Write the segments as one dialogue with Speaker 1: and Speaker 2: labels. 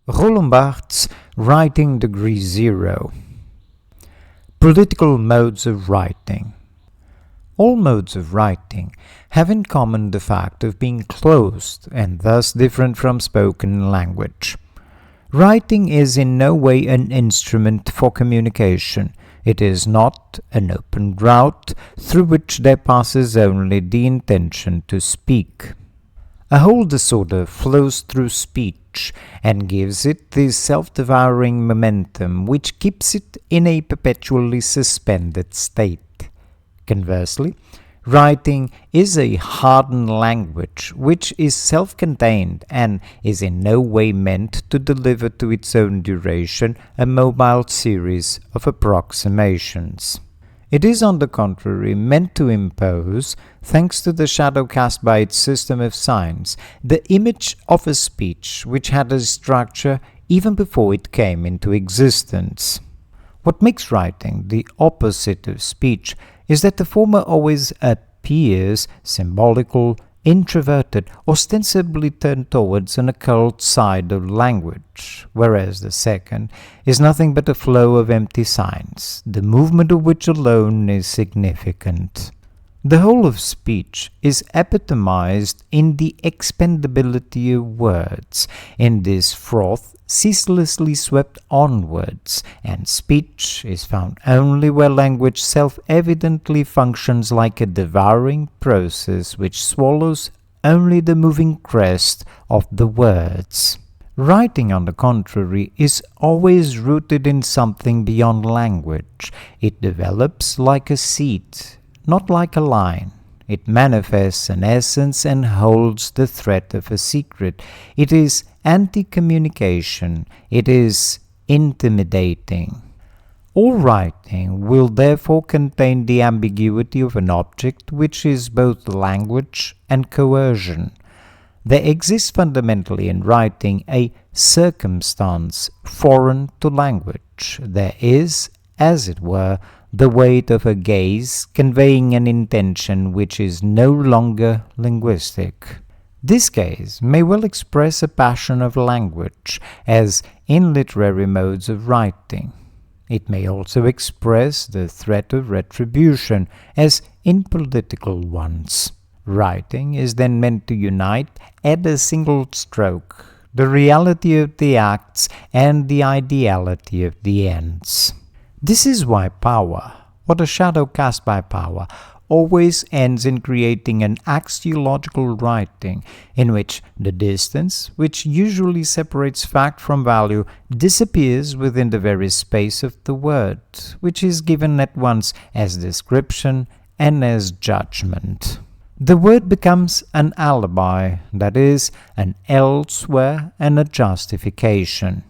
Speaker 1: Roland Barthes, Writing Degree 0. Political modes of writing. All modes of writing have in common the fact of being closed and thus different from spoken language. Writing is in no way an instrument for communication. It is not an open route through which there passes only the intention to speak. A whole disorder flows through speech and gives it this self-devouring momentum which keeps it in a perpetually suspended state. Conversely, writing is a hardened language which is self-contained and is in no way meant to deliver to its own duration a mobile series of approximations. It is, on the contrary, meant to impose, thanks to the shadow cast by its system of signs, the image of a speech which had a structure even before it came into existence. What makes writing the opposite of speech is that the former always appears symbolical, introverted, ostensibly turned towards an occult side of language, whereas the second is nothing but a flow of empty signs, the movement of which alone is significant. The whole of speech is epitomized in the expendability of words, in this froth ceaselessly swept onwards, and speech is found only where language self-evidently functions like a devouring process which swallows only the moving crest of the words. Writing, on the contrary, is always rooted in something beyond language. It develops like a seed, not like a line. It manifests an essence and holds the thread of a secret. It is anti-communication. It is intimidating. All writing will therefore contain the ambiguity of an object which is both language and coercion. There exists fundamentally in writing a circumstance foreign to language. There is, as it were, the weight of a gaze conveying an intention which is no longer linguistic. This gaze may well express a passion of language, as in literary modes of writing. It may also express the threat of retribution, as in political ones. Writing is then meant to unite at a single stroke the reality of the acts and the ideality of the ends. This is why power, or the shadow cast by power, always ends in creating an axiological writing, in which the distance, which usually separates fact from value, disappears within the very space of the word, which is given at once as description and as judgment. The word becomes an alibi, that is, an elsewhere and a justification.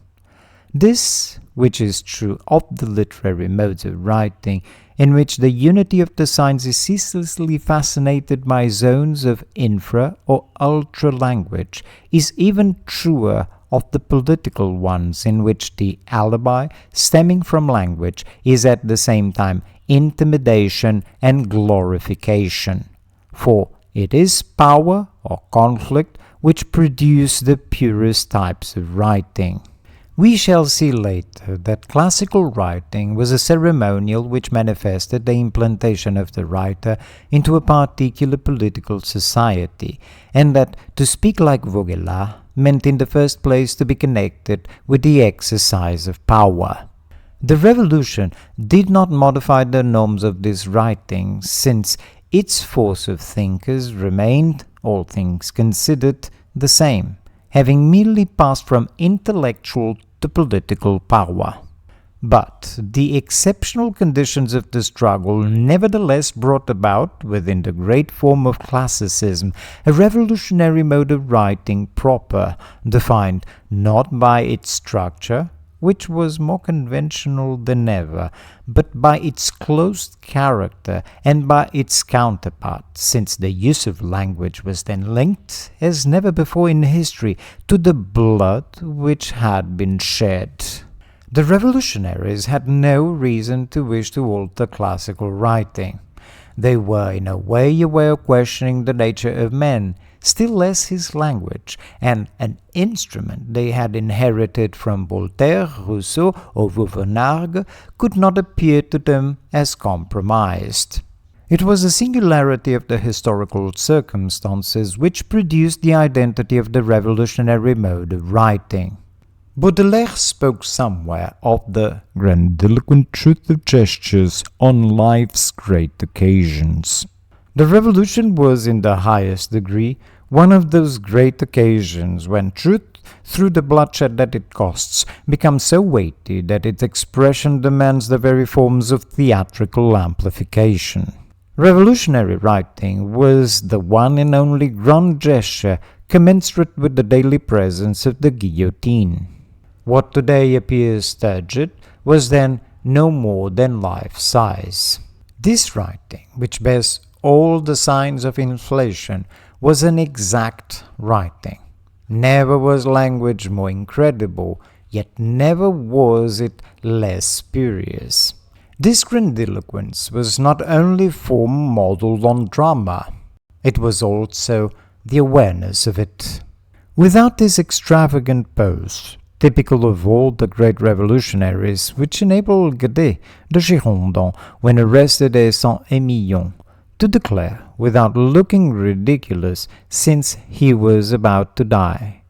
Speaker 1: This, which is true of the literary modes of writing, in which the unity of the signs is ceaselessly fascinated by zones of infra or ultra language, is even truer of the political ones, in which the alibi, stemming from language, is at the same time intimidation and glorification. For it is power or conflict which produce the purest types of writing. We shall see later that classical writing was a ceremonial which manifested the implantation of the writer into a particular political society, and that to speak like Vaugelas meant in the first place to be connected with the exercise of power. The Revolution did not modify the norms of this writing, since its force of thinkers remained, all things considered, the same, having merely passed from intellectual to political power. But the exceptional conditions of the struggle nevertheless brought about, within the great form of classicism, a revolutionary mode of writing proper, defined not by its structure, which was more conventional than ever, but by its closed character and by its counterpart, since the use of language was then linked, as never before in history, to the blood which had been shed. The revolutionaries had no reason to wish to alter classical writing. They were in a way aware of questioning the nature of men, still less his language, and an instrument they had inherited from Voltaire, Rousseau, or Vauvenargues could not appear to them as compromised. It was a singularity of the historical circumstances which produced the identity of the revolutionary mode of writing. Baudelaire spoke somewhere of the grandiloquent truth of gestures on life's great occasions. The Revolution was in the highest degree one of those great occasions when truth, through the bloodshed that it costs, becomes so weighty that its expression demands the very forms of theatrical amplification. Revolutionary writing was the one and only grand gesture commensurate with the daily presence of the guillotine. What today appears turgid was then no more than life-size. This writing, which bears all the signs of inflation, was an exact writing. Never was language more incredible, yet never was it less spurious. This grandiloquence was not only form modelled on drama, it was also the awareness of it. Without this extravagant pose, typical of all the great revolutionaries, which enabled Guadet, the Girondin, when arrested at Saint-Émilion, to declare, without looking ridiculous, since he was about to die,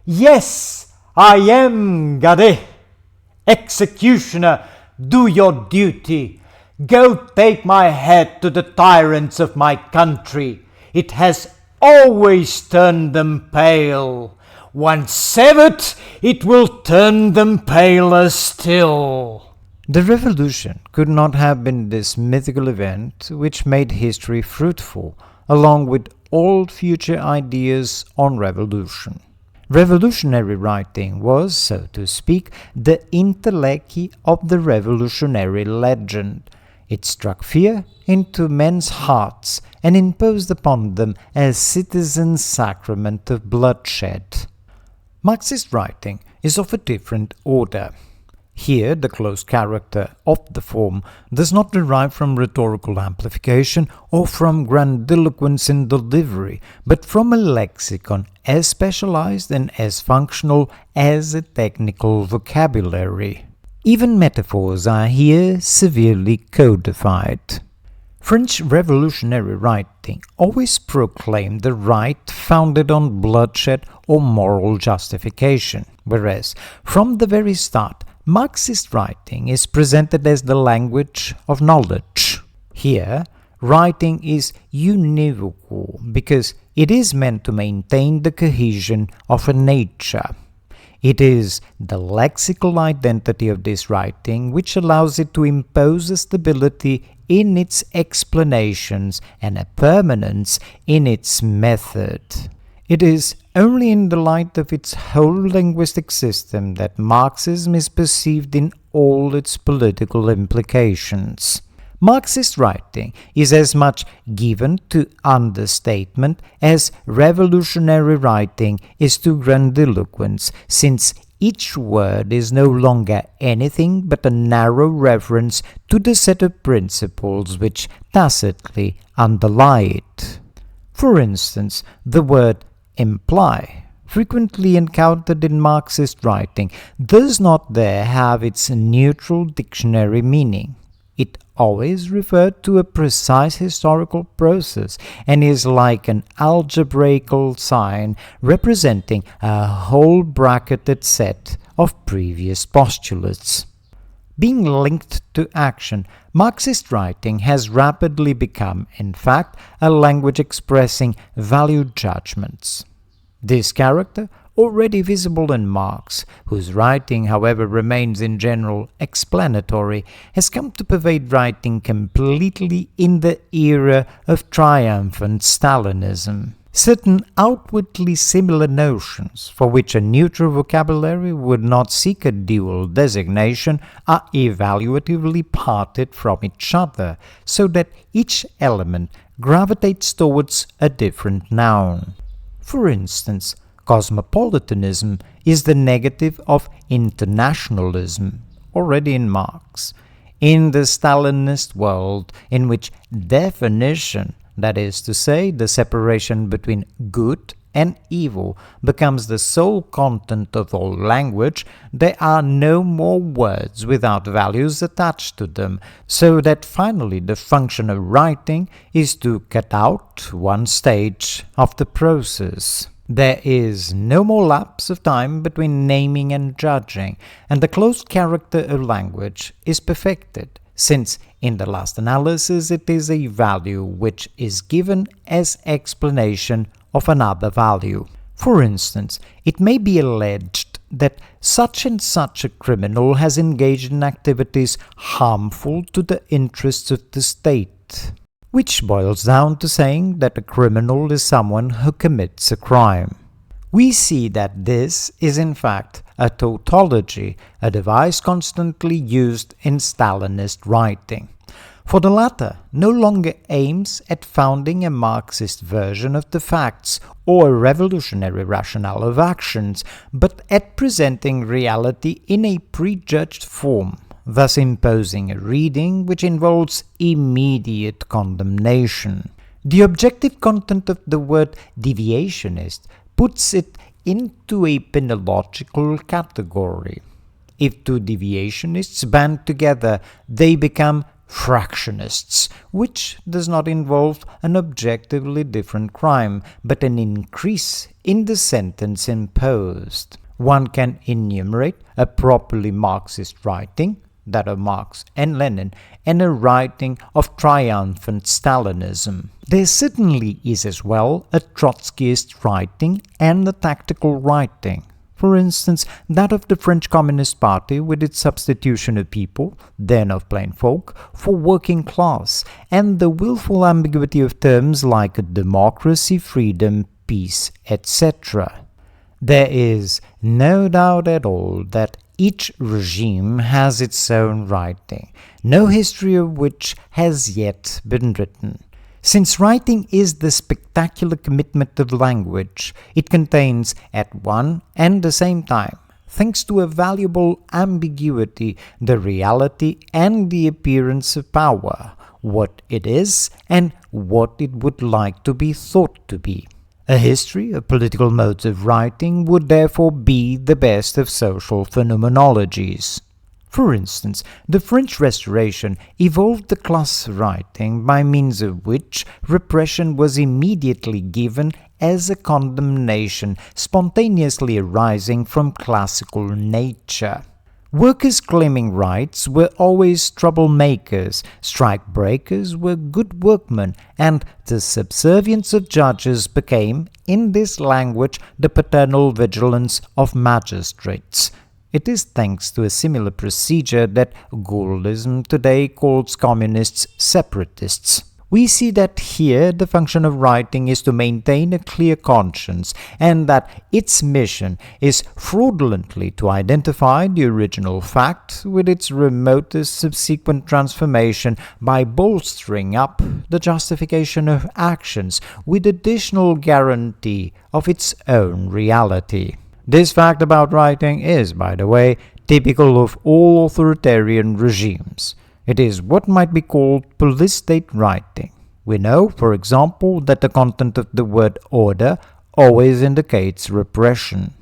Speaker 1: "Yes, I am Guadet. Executioner, do your duty. Go take my head to the tyrants of my country. It has always turned them pale. Once severed, it will turn them paler still." The revolution could not have been this mythical event which made history fruitful, along with all future ideas on revolution. Revolutionary writing was, so to speak, the entelechy of the revolutionary legend. It struck fear into men's hearts and imposed upon them a citizen's sacrament of bloodshed. Marxist writing is of a different order. Here, the close character of the form does not derive from rhetorical amplification or from grandiloquence in delivery, but from a lexicon as specialized and as functional as a technical vocabulary. Even metaphors are here severely codified. French revolutionary writing always proclaimed the right founded on bloodshed or moral justification, whereas, from the very start, Marxist writing is presented as the language of knowledge. Here, writing is univocal because it is meant to maintain the cohesion of a nature. It is the lexical identity of this writing which allows it to impose a stability in its explanations and a permanence in its method. It is only in the light of its whole linguistic system that Marxism is perceived in all its political implications. Marxist writing is as much given to understatement as revolutionary writing is to grandiloquence, since each word is no longer anything but a narrow reference to the set of principles which tacitly underlie it. For instance, the word imply, frequently encountered in Marxist writing, does not there have its neutral dictionary meaning. It always referred to a precise historical process and is like an algebraical sign representing a whole bracketed set of previous postulates. Being linked to action, Marxist writing has rapidly become, in fact, a language expressing value judgments. This character, already visible in Marx, whose writing, however, remains in general explanatory, has come to pervade writing completely in the era of triumphant Stalinism. Certain outwardly similar notions, for which a neutral vocabulary would not seek a dual designation, are evaluatively parted from each other, so that each element gravitates towards a different noun. For instance, cosmopolitanism is the negative of internationalism, already in Marx. In the Stalinist world, in which definition, that is to say, the separation between good and evil becomes the sole content of all language, there are no more words without values attached to them, so that finally the function of writing is to cut out one stage of the process. There is no more lapse of time between naming and judging, and the closed character of language is perfected, since in the last analysis it is a value which is given as explanation of another value. For instance, it may be alleged that such and such a criminal has engaged in activities harmful to the interests of the state, which boils down to saying that a criminal is someone who commits a crime. We see that this is in fact a tautology, a device constantly used in Stalinist writing. For the latter no longer aims at founding a Marxist version of the facts or a revolutionary rationale of actions, but at presenting reality in a prejudged form, thus imposing a reading which involves immediate condemnation. The objective content of the word deviationist puts it into a penological category. If two deviationists band together, they become fractionists, which does not involve an objectively different crime, but an increase in the sentence imposed. One can enumerate a properly Marxist writing, that of Marx and Lenin, and a writing of triumphant Stalinism. There certainly is as well a Trotskyist writing and a tactical writing. For instance, that of the French Communist Party with its substitution of people, then of plain folk, for working class, and the willful ambiguity of terms like democracy, freedom, peace, etc. There is no doubt at all that each regime has its own writing, no history of which has yet been written. Since writing is the spectacular commitment of language, it contains at one and the same time, thanks to a valuable ambiguity, the reality and the appearance of power, what it is and what it would like to be thought to be. A history of political modes of writing would therefore be the best of social phenomenologies. For instance, the French Restoration evolved the class writing by means of which repression was immediately given as a condemnation spontaneously arising from classical nature. Workers claiming rights were always troublemakers, strike-breakers were good workmen, and the subservience of judges became, in this language, the paternal vigilance of magistrates. It is thanks to a similar procedure that Gaullism today calls communists separatists. We see that here the function of writing is to maintain a clear conscience, and that its mission is fraudulently to identify the original fact with its remotest subsequent transformation by bolstering up the justification of actions with additional guarantee of its own reality. This fact about writing is, by the way, typical of all authoritarian regimes. It is what might be called police-state writing. We know, for example, that the content of the word order always indicates repression.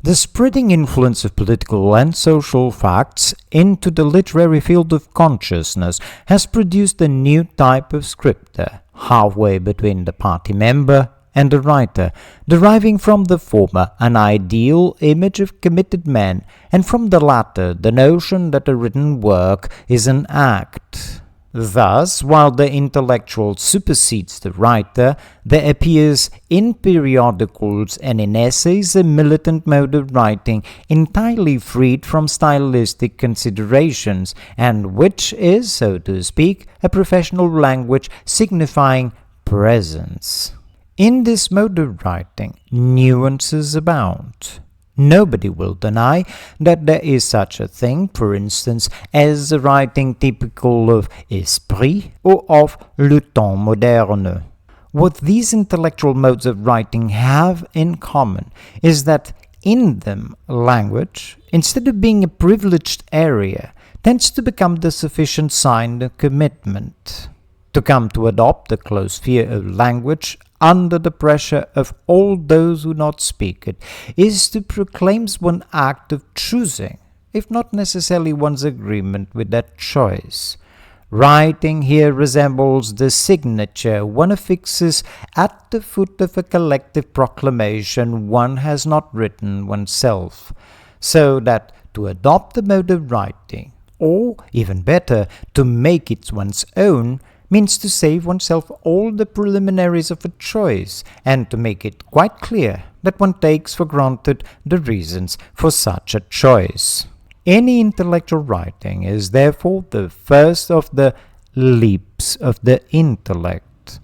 Speaker 1: The spreading influence of political and social facts into the literary field of consciousness has produced a new type of scripter, halfway between the party member and the writer, deriving from the former an ideal image of committed men, and from the latter the notion that a written work is an act. Thus, while the intellectual supersedes the writer, there appears in periodicals and in essays a militant mode of writing entirely freed from stylistic considerations, and which is, so to speak, a professional language signifying presence. In this mode of writing, nuances abound. Nobody will deny that there is such a thing, for instance, as a writing typical of esprit or of le temps moderne. What these intellectual modes of writing have in common is that in them language, instead of being a privileged area, tends to become the sufficient sign of commitment. To come to adopt the close sphere of language under the pressure of all those who not speak it, is to proclaim one act of choosing, if not necessarily one's agreement with that choice. Writing here resembles the signature one affixes at the foot of a collective proclamation one has not written oneself, so that to adopt the mode of writing, or, even better, to make it one's own, means to save oneself all the preliminaries of a choice, and to make it quite clear that one takes for granted the reasons for such a choice. Any intellectual writing is therefore the first of the leaps of the intellect,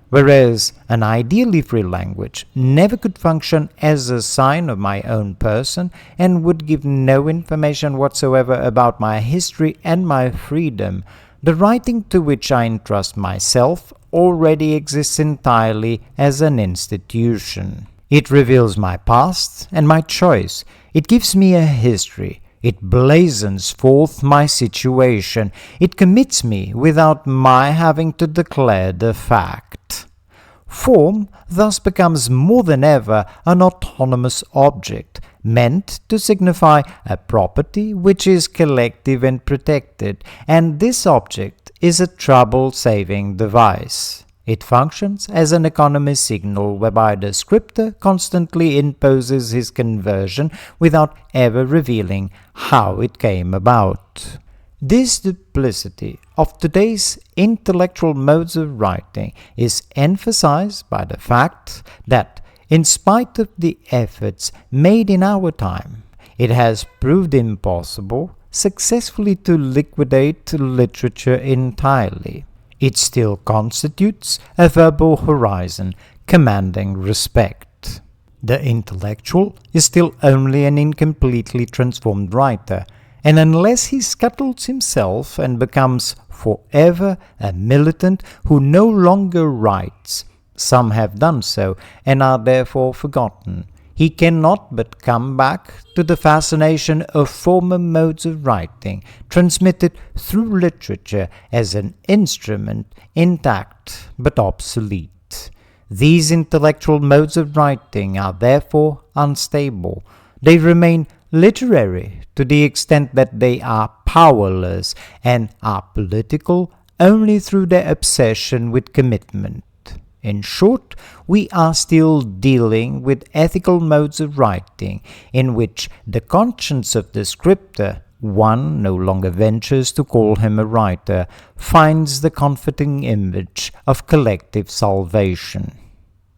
Speaker 1: whereas an ideally free language never could function as a sign of my own person and would give no information whatsoever about my history and my freedom. The writing to which I entrust myself already exists entirely as an institution. It reveals my past and my choice. It gives me a history. It blazons forth my situation. It commits me without my having to declare the fact. Form thus becomes more than ever an autonomous object, meant to signify a property which is collective and protected, and this object is a trouble-saving device. It functions as an economy signal whereby the scripter constantly imposes his conversion without ever revealing how it came about. This duplicity of today's intellectual modes of writing is emphasized by the fact that, in spite of the efforts made in our time, it has proved impossible successfully to liquidate literature entirely. It still constitutes a verbal horizon commanding respect. The intellectual is still only an incompletely transformed writer, and unless he scuttles himself and becomes forever a militant who no longer writes, some have done so and are therefore forgotten, he cannot but come back to the fascination of former modes of writing, transmitted through literature as an instrument intact but obsolete. These intellectual modes of writing are therefore unstable. They remain literary to the extent that they are powerless and are political only through their obsession with commitment. In short, we are still dealing with ethical modes of writing in which the conscience of the scripter, one no longer ventures to call him a writer, finds the comforting image of collective salvation.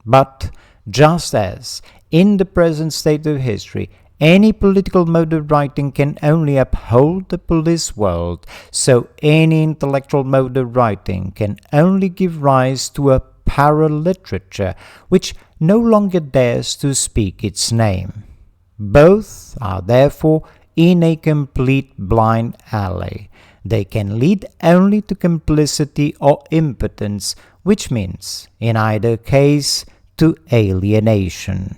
Speaker 1: But just as, in the present state of history, any political mode of writing can only uphold the police world, so any intellectual mode of writing can only give rise to a paraliterature which no longer dares to speak its name. Both are therefore in a complete blind alley. They can lead only to complicity or impotence, which means, in either case, to alienation.